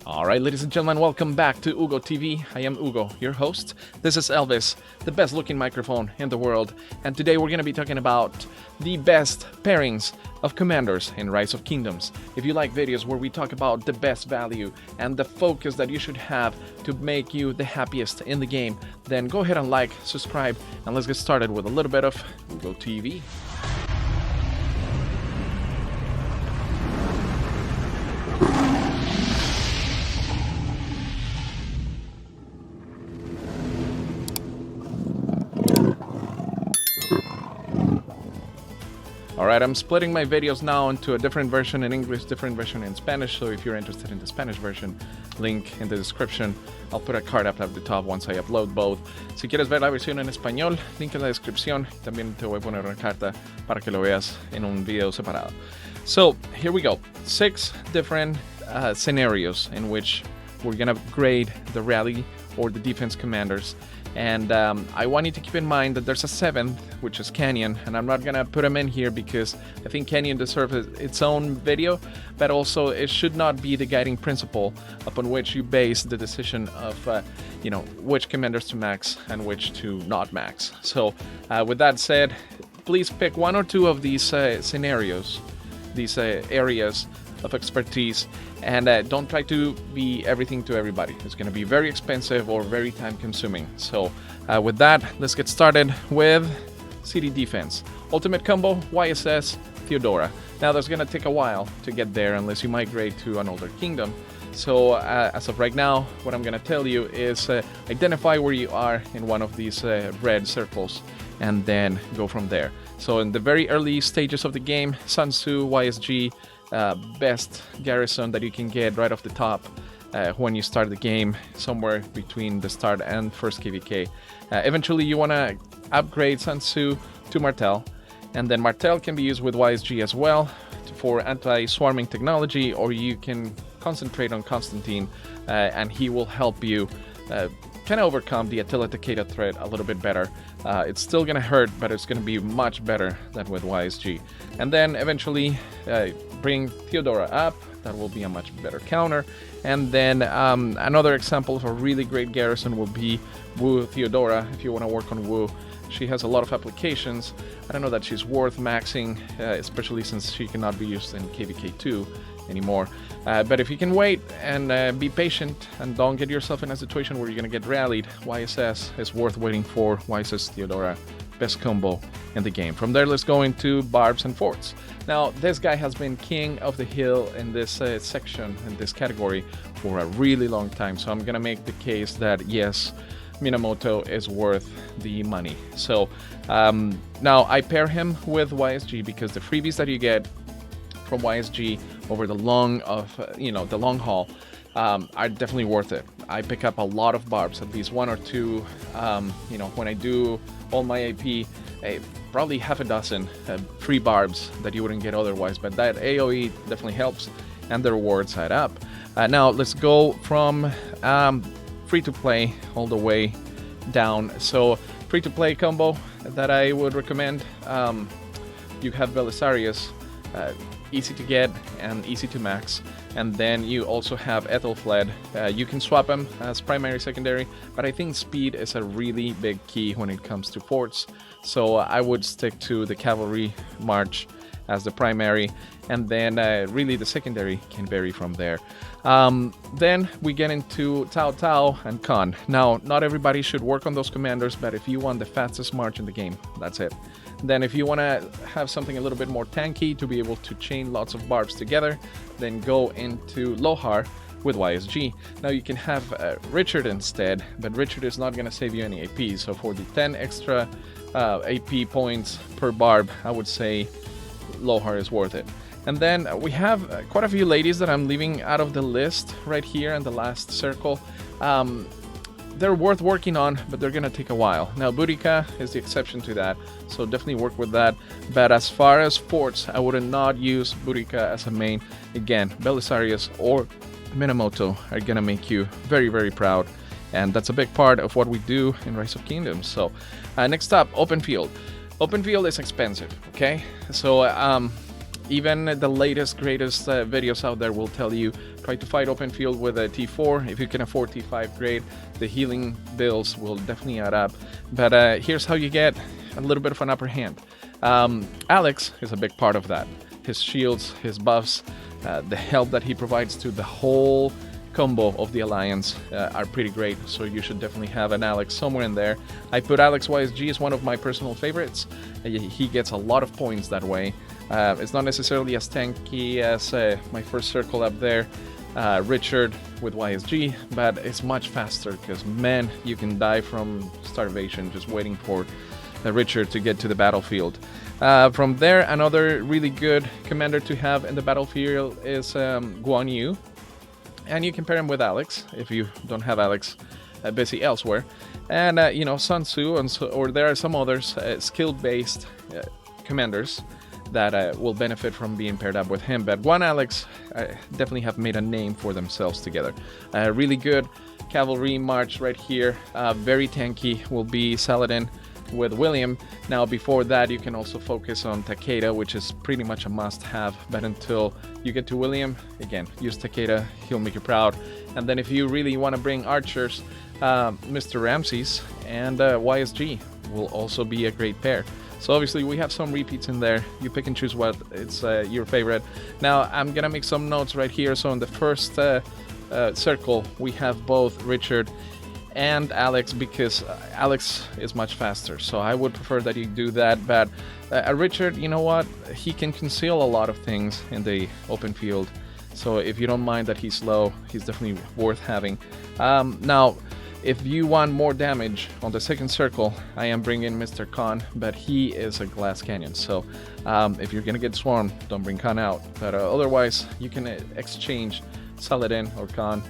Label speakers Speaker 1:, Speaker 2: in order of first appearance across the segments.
Speaker 1: Alright, ladies and gentlemen, welcome back to Ugo TV. I am Ugo, your host. This is Elvis, the best looking microphone in the world, and today we're going to be talking about the best pairings of commanders in Rise of Kingdoms. If you like videos where we talk about the best value and the focus that you should have to make you the happiest in the game, then go ahead and like, subscribe, and let's get started with a little bit of Ugo TV. Alright, I'm splitting my videos now into a different version in English, different version in Spanish, so if you're interested in the Spanish version, link in the description. I'll put a card up at the top once I upload both. Si quieres ver la versión en español, link en la descripción. También te voy a poner una carta para que lo veas en un video separado. So, here we go. 6 different scenarios in which we're gonna grade the rally or the defense commanders. And I want you to keep in mind that there's a 7th, which is Canyon, and I'm not gonna put him in here because I think Canyon deserves its own video, but also it should not be the guiding principle upon which you base the decision of, which commanders to max and which to not max. So with that said, please pick 1 or 2 of these scenarios, these areas of expertise, and don't try to be everything to everybody. It's going to be very expensive or very time consuming. So with that, let's get started with city defense. Ultimate combo, YSS, Theodora. Now there's going to take a while to get there unless you migrate to an older kingdom. So as of right now, what I'm going to tell you is identify where you are in one of these red circles and then go from there. So in the very early stages of the game, Sun Tzu, YSG, best Garrison that you can get right off the top when you start the game, somewhere between the start and first KVK. Eventually you want to upgrade Sun Tzu to Martel, and then Martel can be used with YSG as well for anti-swarming technology, or you can concentrate on Constantine and he will help you kind of overcome the Attila Takeda threat a little bit better. It's still gonna hurt, but it's gonna be much better than with YSG. And then eventually bring Theodora up. That will be a much better counter. And then another example of a really great Garrison will be Wu Theodora. If you want to work on Wu, she has a lot of applications. I don't know that she's worth maxing, especially since she cannot be used in KVK2 anymore. But if you can wait and be patient and don't get yourself in a situation where you're going to get rallied, YSS is worth waiting for. YSS Theodora, best combo in the game. From there, let's go into Barbs and Forts. Now, this guy has been king of the hill in this section, in this category, for a really long time. So I'm going to make the case that, yes, Minamoto is worth the money. So now I pair him with YSG because the freebies that you get from YSG over the long haul are definitely worth it. I pick up a lot of barbs, at least 1 or 2. When I do all my AP, probably half a dozen free barbs that you wouldn't get otherwise. But that AOE definitely helps, and the rewards add up. Now let's go from free to play all the way down. So free to play combo that I would recommend. You have Belisarius. Easy to get and easy to max, and then you also have Ethelfled. You can swap them as primary, secondary, but I think speed is a really big key when it comes to forts, so I would stick to the cavalry march as the primary, and then really the secondary can vary from there. Then we get into Tao Tao and Khan. Now, not everybody should work on those commanders, but if you want the fastest march in the game, that's it. Then if you want to have something a little bit more tanky to be able to chain lots of barbs together, then go into Lohar with YSG. Now you can have Richard instead, but Richard is not going to save you any AP, so for the 10 extra AP points per barb, I would say Lohar is worth it. And then we have quite a few ladies that I'm leaving out of the list right here in the last circle. They're worth working on, but they're gonna take a while. Now Boudica is the exception to that, so definitely work with that. But as far as forts, I would not use Boudica as a main. Again, Belisarius or Minamoto are gonna make you very, very proud, and that's a big part of what we do in Rise of Kingdoms. So next up, open field. Open field is expensive, okay? So even the latest, greatest videos out there will tell you try to fight open field with a T4. If you can afford T5, great. The healing bills will definitely add up. But here's how you get a little bit of an upper hand. Alex is a big part of that. His shields, his buffs, the help that he provides to the whole combo of the Alliance are pretty great, so you should definitely have an Alex somewhere in there. I put Alex YSG as one of my personal favorites. He gets a lot of points that way. It's not necessarily as tanky as my first circle up there, Richard with YSG, but it's much faster because, man, you can die from starvation just waiting for Richard to get to the battlefield. From there, another really good commander to have in the battlefield is Guan Yu. And you can pair him with Alex if you don't have Alex busy elsewhere. And, Sun Tzu, or there are some others skill-based commanders that will benefit from being paired up with him. But Guan Alex definitely have made a name for themselves together. Really good cavalry march right here. Very tanky will be Saladin with William. Now before that you can also focus on Takeda, which is pretty much a must-have, but until you get to William, again, use Takeda, he'll make you proud. And then if you really want to bring archers, Mr. Ramses and YSG will also be a great pair. So obviously we have some repeats in there. You pick and choose what it's your favorite. Now I'm gonna make some notes right here. So in the first circle we have both Richard and Alex, because Alex is much faster, so I would prefer that you do that. But Richard, you know what, he can conceal a lot of things in the open field, so if you don't mind that he's slow, he's definitely worth having. Now if you want more damage on the second circle, I am bringing Mr. Khan, but he is a glass canyon, so if you're gonna get swarmed, don't bring Khan out. But otherwise you can exchange Saladin or Khan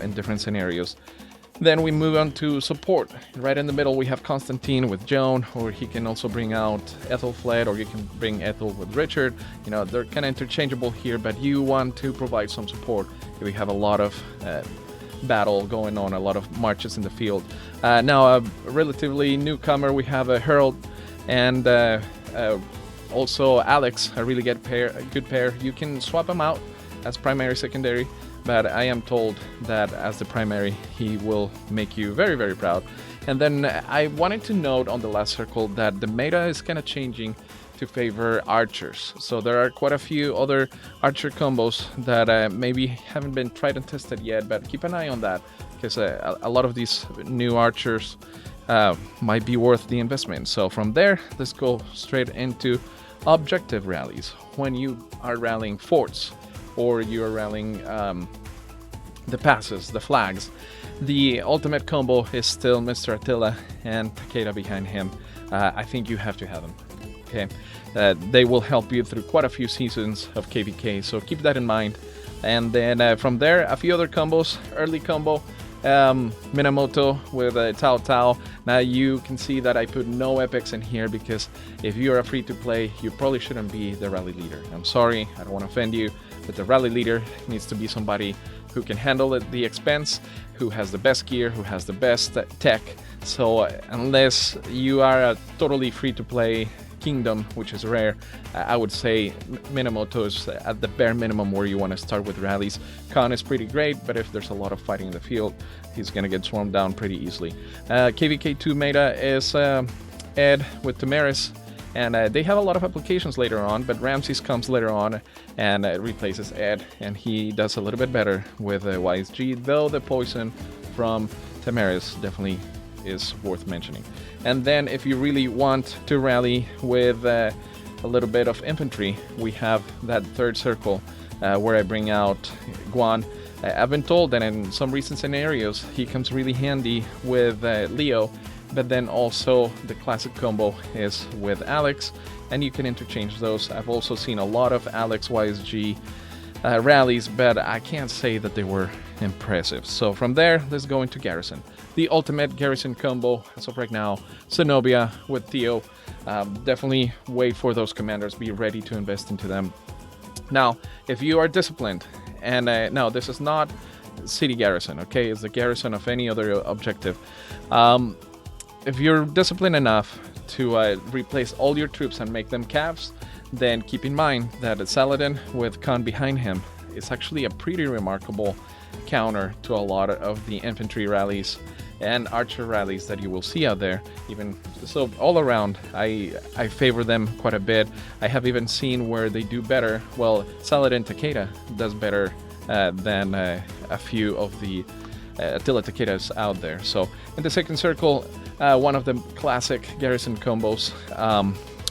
Speaker 1: in different scenarios. Then we move on to support. Right in the middle we have Constantine with Joan, or he can also bring out Ethelflaed, or you can bring Ethel with Richard. They're kind of interchangeable here, but you want to provide some support if we have a lot of battle going on, a lot of marches in the field. Now a relatively newcomer, we have a Herald and also Alex, a really good pair. You can swap them out as primary, secondary, but I am told that as the primary he will make you very, very proud. And then I wanted to note on the last circle that the meta is kind of changing to favor archers. So there are quite a few other archer combos that maybe haven't been tried and tested yet, but keep an eye on that, because a lot of these new archers might be worth the investment. So from there, let's go straight into objective rallies. When you are rallying forts, or you're rallying the passes, the flags, the ultimate combo is still Mr. Attila and Takeda behind him. I think you have to have them. Okay, they will help you through quite a few seasons of KVK, so keep that in mind. And then from there, a few other combos. Early combo, Minamoto with Tao Tao. Now you can see that I put no epics in here, because if you're a free-to-play, you probably shouldn't be the rally leader. I'm sorry, I don't want to offend you, but the rally leader needs to be somebody who can handle the expense, who has the best gear, who has the best tech. So unless you are a totally free-to-play kingdom, which is rare, I would say Minamoto is at the bare minimum where you want to start with rallies. Khan is pretty great, but if there's a lot of fighting in the field, he's going to get swarmed down pretty easily. KVK2 meta is Ed with Tamaris, and they have a lot of applications later on, but Ramses comes later on and replaces Ed, and he does a little bit better with YSG, though the poison from Tamaris definitely is worth mentioning. And then if you really want to rally with a little bit of infantry, we have that third circle where I bring out Guan. I've been told that in some recent scenarios he comes really handy with Leo, but then also the classic combo is with Alex, and you can interchange those. I've also seen a lot of Alex YSG rallies, but I can't say that they were impressive. So from there, let's go into Garrison. The ultimate Garrison combo as of right now, Zenobia with Theo. Definitely wait for those commanders, be ready to invest into them. Now, if you are disciplined, and no, this is not city garrison, okay? It's the garrison of any other objective. If you're disciplined enough to replace all your troops and make them calves, then keep in mind that a Saladin with Khan behind him is actually a pretty remarkable counter to a lot of the infantry rallies and archer rallies that you will see out there. Even so, all around, I favor them quite a bit. I have even seen where they do better. Well, Saladin Takeda does better than a few of the Attila Takedas out there. So in the second circle, one of the classic Garrison combos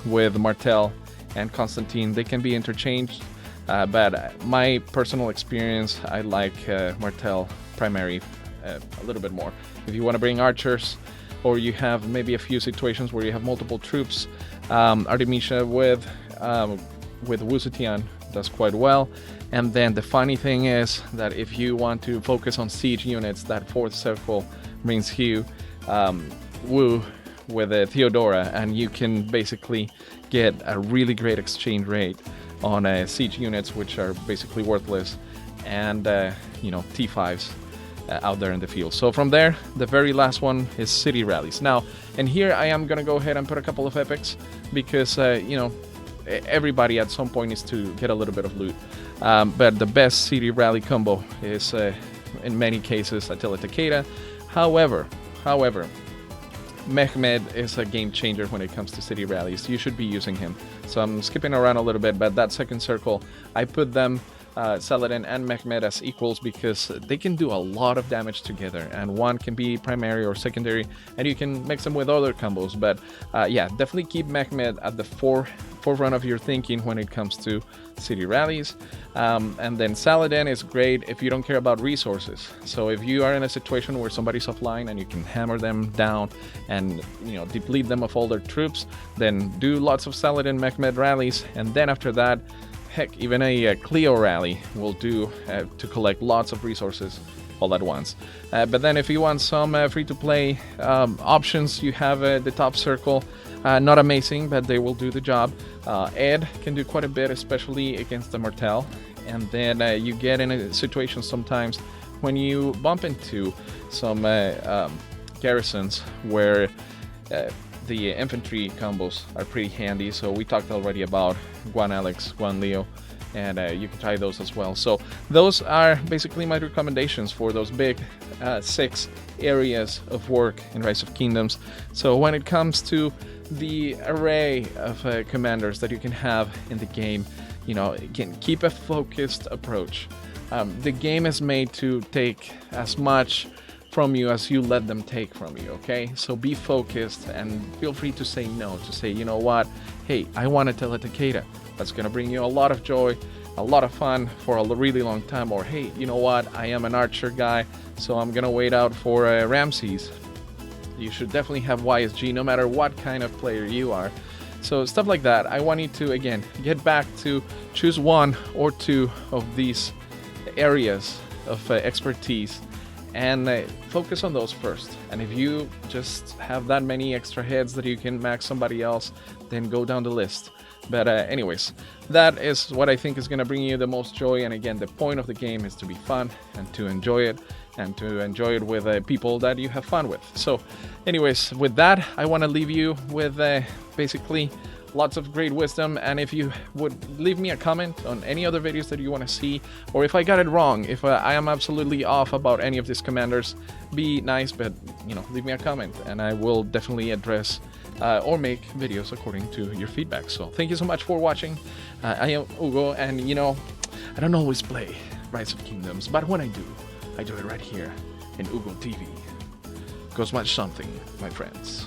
Speaker 1: with Martel and Constantine, they can be interchanged. But my personal experience, I like Martel primary a little bit more. If you want to bring archers, or you have maybe a few situations where you have multiple troops, Artemisia with Wusutian does quite well. And then the funny thing is that if you want to focus on siege units, that fourth circle brings you Wu with Theodora, and you can basically get a really great exchange rate on siege units, which are basically worthless, and T5s out there in the field. So from there, the very last one is city rallies. Now, and here I am gonna go ahead and put a couple of epics because everybody at some point needs to get a little bit of loot. But the best city rally combo is in many cases Attila Takeda. However, Mehmed is a game changer when it comes to city rallies. You should be using him. So I'm skipping around a little bit, but that second circle, I put them, Saladin and Mehmed, as equals because they can do a lot of damage together, and one can be primary or secondary, and you can mix them with other combos. But yeah, definitely keep Mehmed at the forefront of your thinking when it comes to city rallies. And then Saladin is great if you don't care about resources. So if you are in a situation where somebody's offline and you can hammer them down and deplete them of all their troops, then do lots of Saladin Mehmed rallies, and then after that, heck, even a Cleo rally will do to collect lots of resources all at once. But then if you want some free-to-play options, you have the top circle. Not amazing, but they will do the job. Ed can do quite a bit, especially against the Martel. And then you get in a situation sometimes when you bump into some garrisons where the infantry combos are pretty handy. So we talked already about Guan Alex, Guan Leo, and you can try those as well. So those are basically my recommendations for those big 6 areas of work in Rise of Kingdoms. So when it comes to the array of commanders that you can have in the game, you can keep a focused approach. The game is made to take as much from you as you let them take from you, okay? So be focused and feel free to say no, to say, you know what, hey, I want to tell a Takeda. That's going to bring you a lot of joy, a lot of fun for a really long time. Or hey, you know what, I am an archer guy, so I'm going to wait out for Ramses. You should definitely have YSG no matter what kind of player you are. So stuff like that. I want you to, again, get back to choose 1 or 2 of these areas of expertise and focus on those first. And if you just have that many extra heads that you can max somebody else, then go down the list. But anyways, that is what I think is going to bring you the most joy. And again, the point of the game is to be fun and to enjoy it, and to enjoy it with people that you have fun with. So anyways, with that, I want to leave you with basically lots of great wisdom. And if you would leave me a comment on any other videos that you want to see, or if I got it wrong, if I am absolutely off about any of these commanders, be nice, but leave me a comment and I will definitely address or make videos according to your feedback. So thank you so much for watching. I am Ugo, and I don't always play Rise of Kingdoms, but when I do it right here in Ugo TV. Goes much something, my friends.